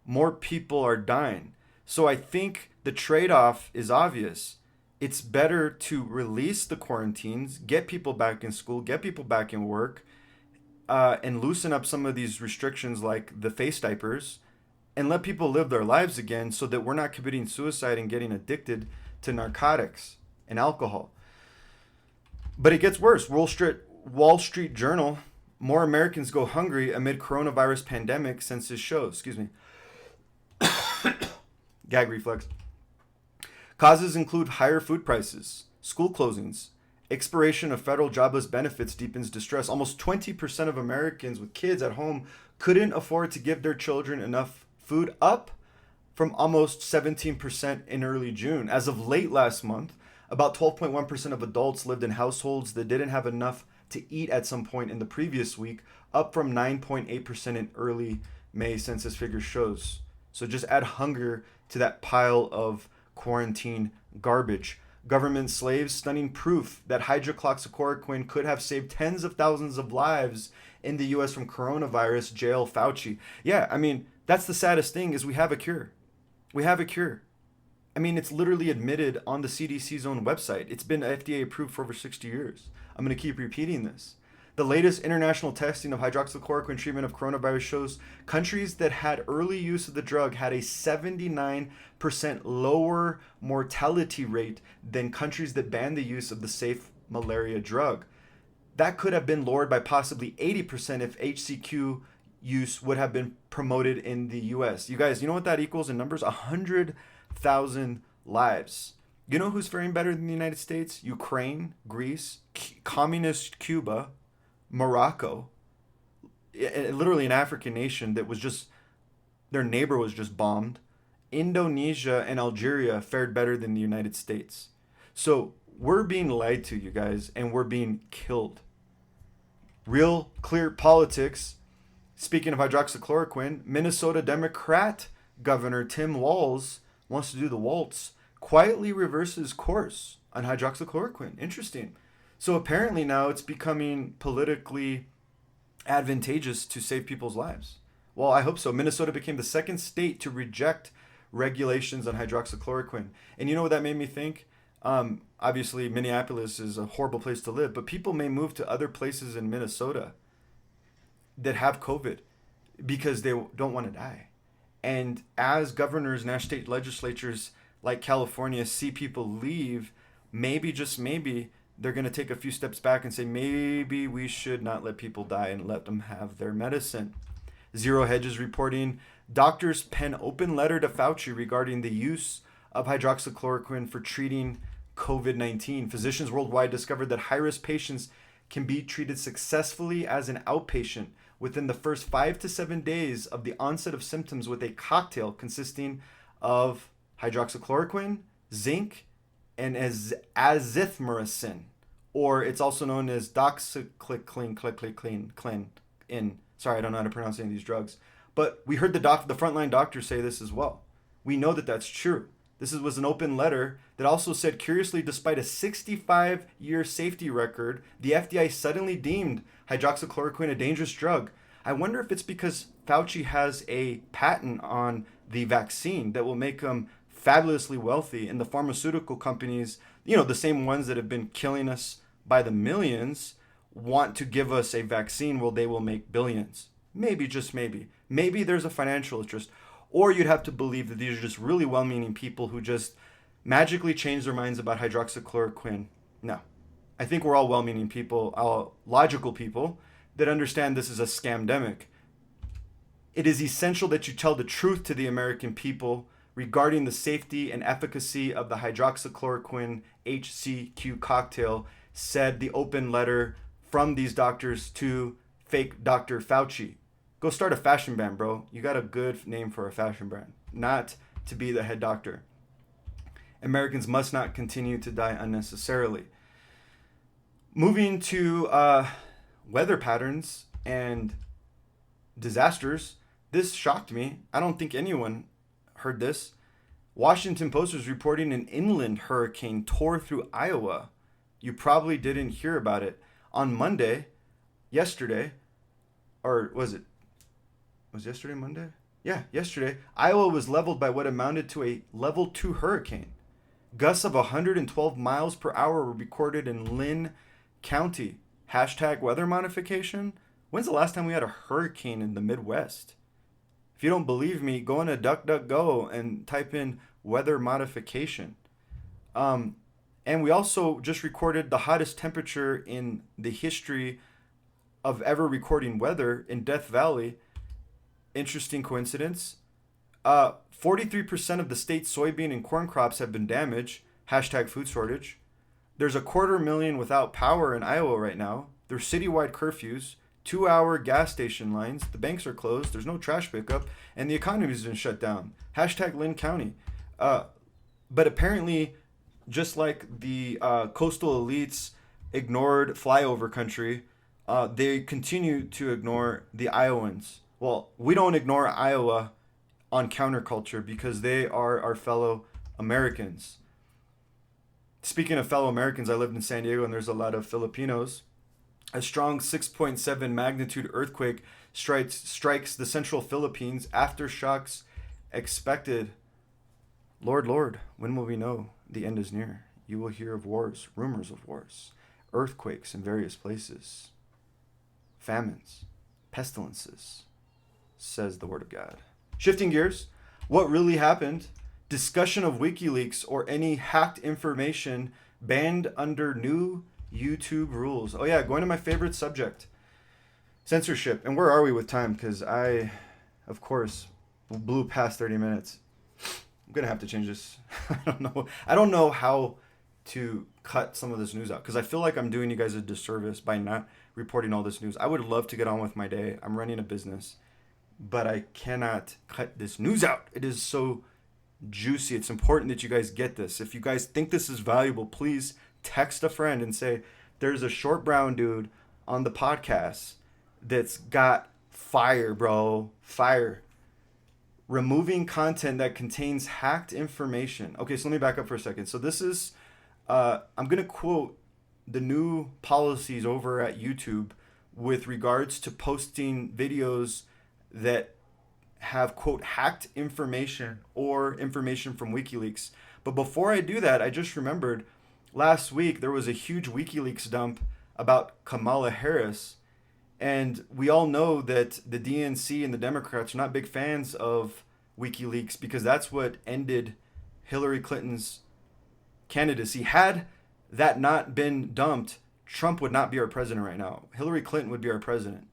more people are dying. So I think the trade-off is obvious. It's better to release the quarantines, get people back in school, get people back in work, and loosen up some of these restrictions like the face diapers, and let people live their lives again so that we're not committing suicide and getting addicted to narcotics and alcohol. But it gets worse. Wall Street Journal, more Americans go hungry amid coronavirus pandemic, census shows. Excuse me. Gag reflex. Causes include higher food prices, school closings, expiration of federal jobless benefits deepens distress. Almost 20% of Americans with kids at home couldn't afford to give their children enough food, up from almost 17% in early June. As of late last month, about 12.1% of adults lived in households that didn't have enough to eat at some point in the previous week, up from 9.8% in early May census figures shows. So just add hunger to that pile of quarantine garbage. Government slaves, stunning proof that hydroxychloroquine could have saved tens of thousands of lives in the U.S. from coronavirus, jail Fauci. Yeah, I mean, that's the saddest thing is we have a cure. We have a cure. I mean, it's literally admitted on the CDC's own website. It's been FDA approved for over 60 years. I'm going to keep repeating this. The latest international testing of hydroxychloroquine treatment of coronavirus shows countries that had early use of the drug had a 79% lower mortality rate than countries that banned the use of the safe malaria drug. That could have been lowered by possibly 80% if HCQ use would have been promoted in the US. You guys, you know what that equals in numbers? 100,000 lives. You know who's faring better than the United States? Ukraine, Greece, communist Cuba, Morocco, literally an African nation that was just, their neighbor was just bombed. Indonesia and Algeria fared better than the United States. So we're being lied to, you guys, and we're being killed. Real clear politics. Speaking of hydroxychloroquine, Minnesota Democrat Governor Tim Walz wants to do the waltz, quietly reverses course on hydroxychloroquine. Interesting. So apparently now it's becoming politically advantageous to save people's lives. Well, I hope so. Minnesota became the second state to reject regulations on hydroxychloroquine. And you know what that made me think? Obviously, Minneapolis is a horrible place to live, but people may move to other places in Minnesota that have COVID because they don't want to die. And as governors and state legislatures like California see people leave, maybe, just maybe, they're going to take a few steps back and say, maybe we should not let people die and let them have their medicine. Zero Hedge is reporting doctors pen open letter to Fauci regarding the use of hydroxychloroquine for treating COVID-19. Physicians worldwide discovered that high-risk patients can be treated successfully as an outpatient within the first 5 to 7 days of the onset of symptoms with a cocktail consisting of hydroxychloroquine, zinc, and azithromycin, or it's also known as doxycycline. Sorry, I don't know how to pronounce any of these drugs. But we heard the Frontline Doctors say this as well. We know that that's true. This was an open letter that also said, curiously, despite a 65-year safety record, the FDA suddenly deemed hydroxychloroquine a dangerous drug. I wonder if it's because Fauci has a patent on the vaccine that will make him fabulously wealthy, and the pharmaceutical companies, the same ones that have been killing us by the millions, want to give us a vaccine where they will make billions. Maybe, just maybe. Maybe there's a financial interest. Or you'd have to believe that these are just really well-meaning people who just magically change their minds about hydroxychloroquine. No. I think we're all well-meaning people, all logical people that understand this is a scamdemic. It is essential that you tell the truth to the American people regarding the safety and efficacy of the hydroxychloroquine HCQ cocktail, said the open letter from these doctors to fake Dr. Fauci. Go start a fashion brand, bro. You got a good name for a fashion brand, not to be the head doctor. Americans must not continue to die unnecessarily. Moving to weather patterns and disasters, this shocked me. I don't think anyone heard this. Washington Post was reporting an inland hurricane tore through Iowa. You probably didn't hear about it. On Monday, yesterday, or was yesterday Monday? Yeah, yesterday, Iowa was leveled by what amounted to a level 2 hurricane. Gusts of 112 miles per hour were recorded in Lynn County. Hashtag weather modification. When's the last time we had a hurricane in the Midwest? If you don't believe me, go into DuckDuckGo and type in weather modification. And we also just recorded the hottest temperature in the history of ever recording weather in Death Valley. Interesting coincidence. 43% of the state's soybean and corn crops have been damaged. Hashtag food shortage. There's 250,000 without power in Iowa right now. There's citywide curfews, 2-hour gas station lines. The banks are closed. There's no trash pickup. And the economy's been shut down. Hashtag Lynn County. But apparently, just like the coastal elites ignored flyover country, they continue to ignore the Iowans. Well, we don't ignore Iowa on counterculture because they are our fellow Americans. Speaking of fellow Americans, I lived in San Diego and there's a lot of Filipinos. A strong 6.7 magnitude earthquake strikes the central Philippines. Aftershocks expected. Lord, when will we know the end is near? You will hear of wars, rumors of wars, earthquakes in various places, famines, pestilences, says the word of God. Shifting gears, what really happened? Discussion of Wikileaks or any hacked information banned under new YouTube rules. Oh yeah, going to my favorite subject, censorship. And where are we with time? Because I, of course, blew past 30 minutes. I'm going to have to change this. I don't know how to cut some of this news out because I feel like I'm doing you guys a disservice by not reporting all this news. I would love to get on with my day. I'm running a business, but I cannot cut this news out. It is so juicy. It's important that you guys get this. If you guys think this is valuable, please text a friend and say, there's a short brown dude on the podcast that's got fire, bro. Fire. Removing content that contains hacked information. Okay, so let me back up for a second. So this is, I'm going to quote the new policies over at YouTube with regards to posting videos that have, quote, hacked information or information from WikiLeaks. But before I do that, I just remembered last week there was a huge WikiLeaks dump about Kamala Harris. And we all know that the DNC and the Democrats are not big fans of WikiLeaks because that's what ended Hillary Clinton's candidacy. Had that not been dumped, Trump would not be our president right now. Hillary Clinton would be our president.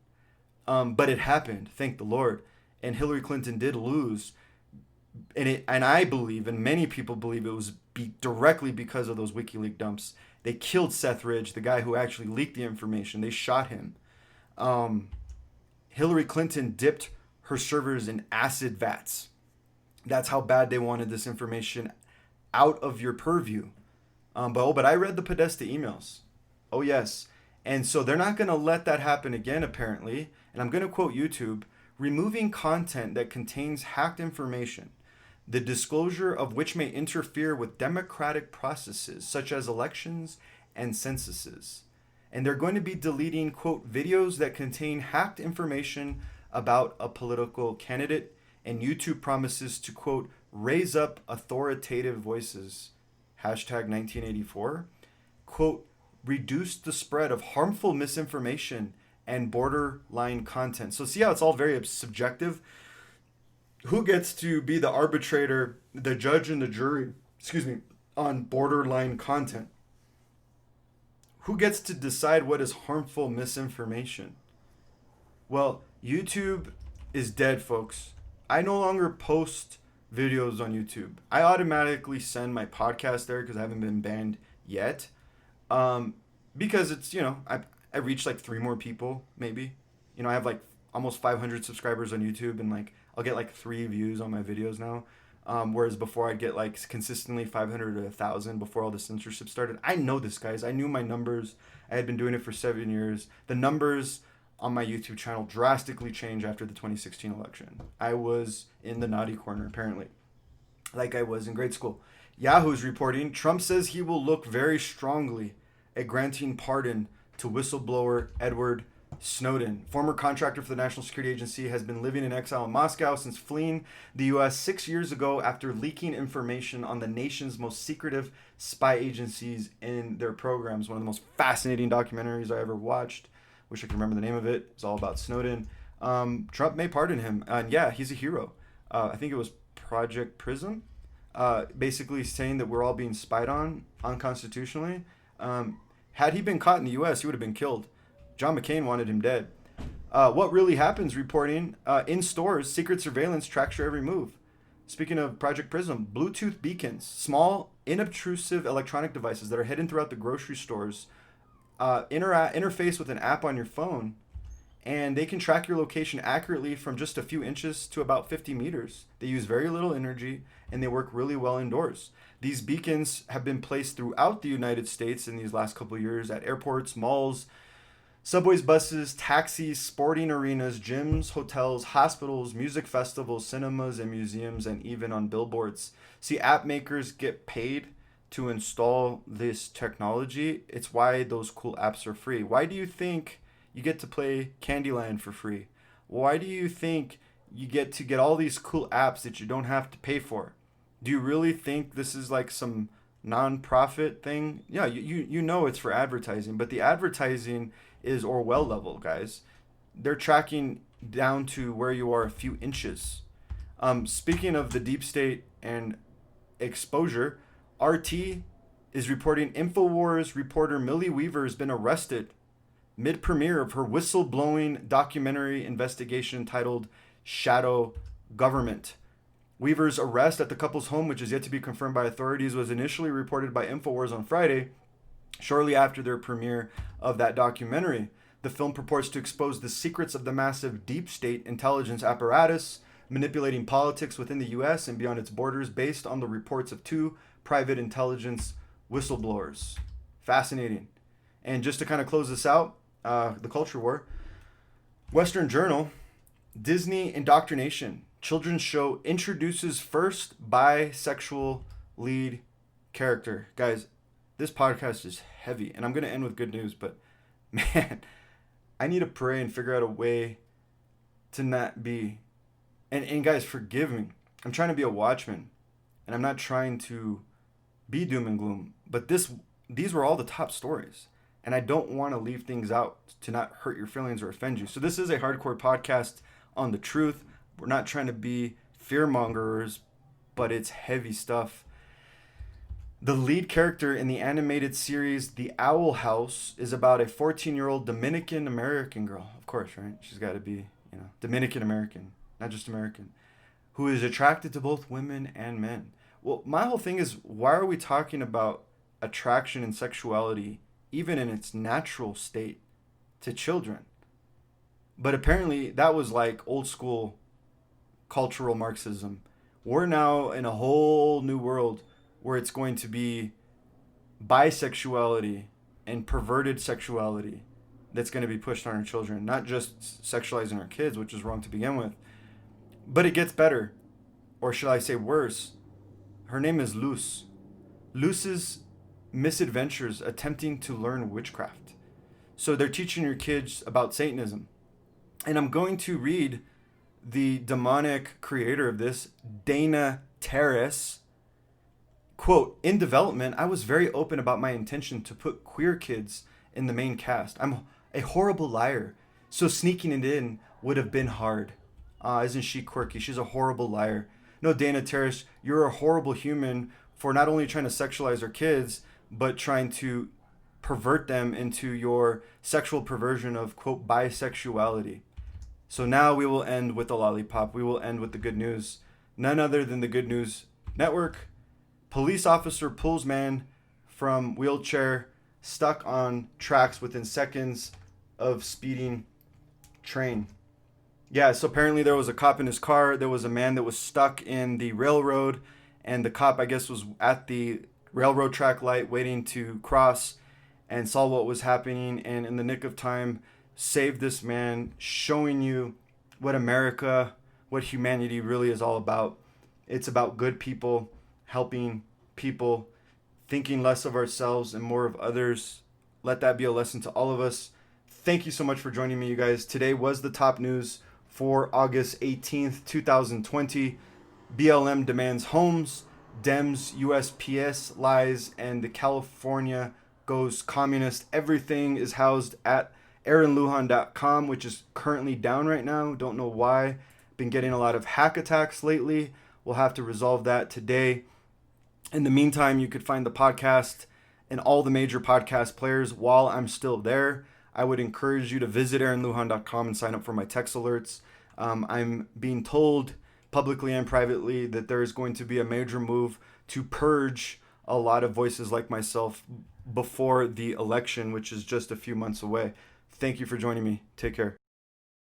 But it happened, thank the Lord. And Hillary Clinton did lose. And I believe, and many people believe, it was directly because of those WikiLeaks dumps. They killed Seth Ridge, the guy who actually leaked the information. They shot him. Hillary Clinton dipped her servers in acid vats. That's how bad they wanted this information out of your purview. But I read the Podesta emails. Oh, yes. And so they're not going to let that happen again, apparently. And I'm going to quote YouTube, removing content that contains hacked information, the disclosure of which may interfere with democratic processes, such as elections and censuses. And they're going to be deleting, quote, videos that contain hacked information about a political candidate. And YouTube promises to, quote, raise up authoritative voices, hashtag 1984, quote, reduce the spread of harmful misinformation and borderline content. So see how it's all very subjective? Who gets to be the arbitrator, the judge and the jury, on borderline content? Who gets to decide what is harmful misinformation? Well, YouTube is dead, folks. I no longer post videos on YouTube. I automatically send my podcast there because I haven't been banned yet. Because it's, I reach like 3 more people, maybe. I have like almost 500 subscribers on YouTube, and like I'll get like 3 views on my videos now. Whereas before I'd get like consistently 500 to 1,000 before all the censorship started. I know this, guys. I knew my numbers. I had been doing it for 7 years. The numbers on my YouTube channel drastically changed after the 2016 election. I was in the naughty corner, apparently, like I was in grade school. Yahoo's reporting, Trump says he will look very strongly at granting pardon to whistleblower Edward Snowden. Former contractor for the National Security Agency has been living in exile in Moscow since fleeing the U.S. 6 years ago after leaking information on the nation's most secretive spy agencies in their programs. One of the most fascinating documentaries I ever watched. Wish I could remember the name of it. It's all about Snowden. Trump may pardon him. And yeah, he's a hero. I think it was Project Prism. Basically saying that we're all being spied on unconstitutionally. Had he been caught in the U.S., he would have been killed. John McCain wanted him dead. What really happens reporting, in stores, secret surveillance tracks your every move. Speaking of Project Prism, Bluetooth beacons, small, inobtrusive electronic devices that are hidden throughout the grocery stores, interface with an app on your phone, and they can track your location accurately from just a few inches to about 50 meters. They use very little energy, and they work really well indoors. These beacons have been placed throughout the United States in these last couple of years at airports, malls, subways, buses, taxis, sporting arenas, gyms, hotels, hospitals, music festivals, cinemas, and museums, and even on billboards. See, app makers get paid to install this technology. It's why those cool apps are free. Why do you think you get to play Candyland for free? Why do you think you get to get all these cool apps that you don't have to pay for? Do you really think this is like some non-profit thing? Yeah, you know it's for advertising, but the advertising is Orwell level, guys. They're tracking down to where you are a few inches. Speaking of the deep state and exposure, RT is reporting InfoWars reporter Millie Weaver has been arrested mid-premiere of her whistleblowing documentary investigation titled Shadow Government. Weaver's arrest at the couple's home, which is yet to be confirmed by authorities, was initially reported by InfoWars on Friday, shortly after their premiere of that documentary. The film purports to expose the secrets of the massive deep state intelligence apparatus, manipulating politics within the U.S. and beyond its borders based on the reports of 2 private intelligence whistleblowers. Fascinating. And just to kind of close this out, the culture war, Western Journal, Disney indoctrination. Children's show introduces first bisexual lead character. Guys, this podcast is heavy, and I'm going to end with good news, but man, I need to pray and figure out a way to not be. And guys, forgive me. I'm trying to be a watchman, and I'm not trying to be doom and gloom, but these were all the top stories, and I don't want to leave things out to not hurt your feelings or offend you. So this is a hardcore podcast on the truth. We're not trying to be fearmongers, but it's heavy stuff. The lead character in the animated series The Owl House is about a 14-year-old Dominican American girl. Of course, right? She's got to be, Dominican American, not just American, who is attracted to both women and men. Well, my whole thing is, why are we talking about attraction and sexuality, even in its natural state, to children? But apparently that was like old school cultural Marxism. We're now in a whole new world where it's going to be bisexuality and perverted sexuality that's going to be pushed on our children, not just sexualizing our kids, which is wrong to begin with. But it gets better, or should I say worse. Her name is Luz. Luz's misadventures attempting to learn witchcraft. So they're teaching your kids about Satanism. And I'm going to read the demonic creator of this, Dana Terrace. Quote, in development, I was very open about my intention to put queer kids in the main cast. I'm a horrible liar, so sneaking it in would have been hard. Isn't she quirky? She's a horrible liar. No, Dana Terrace, you're a horrible human for not only trying to sexualize our kids, but trying to pervert them into your sexual perversion of, quote, bisexuality. So now we will end with a lollipop. We will end with the good news. None other than the Good News Network. Police officer pulls man from wheelchair stuck on tracks within seconds of speeding train. Yeah, so apparently there was a cop in his car. There was a man that was stuck in the railroad, and the cop, I guess, was at the railroad track light waiting to cross and saw what was happening, and in the nick of time saved this man, showing you what America, what humanity really is all about. It's about good people, helping people, thinking less of ourselves and more of others. Let that be a lesson to all of us. Thank you so much for joining me, you guys. Today was the top news for August 18th, 2020. BLM demands homes, Dems USPS lies, and the California goes communist. Everything is housed at aaronlujan.com, which is currently down right now. Don't know why. Been getting a lot of hack attacks lately. We'll have to resolve that today. In the meantime, you could find the podcast in all the major podcast players while I'm still there. I would encourage you to visit aaronlujan.com and sign up for my text alerts. I'm being told publicly and privately that there is going to be a major move to purge a lot of voices like myself before the election, which is just a few months away. Thank you for joining me. Take care.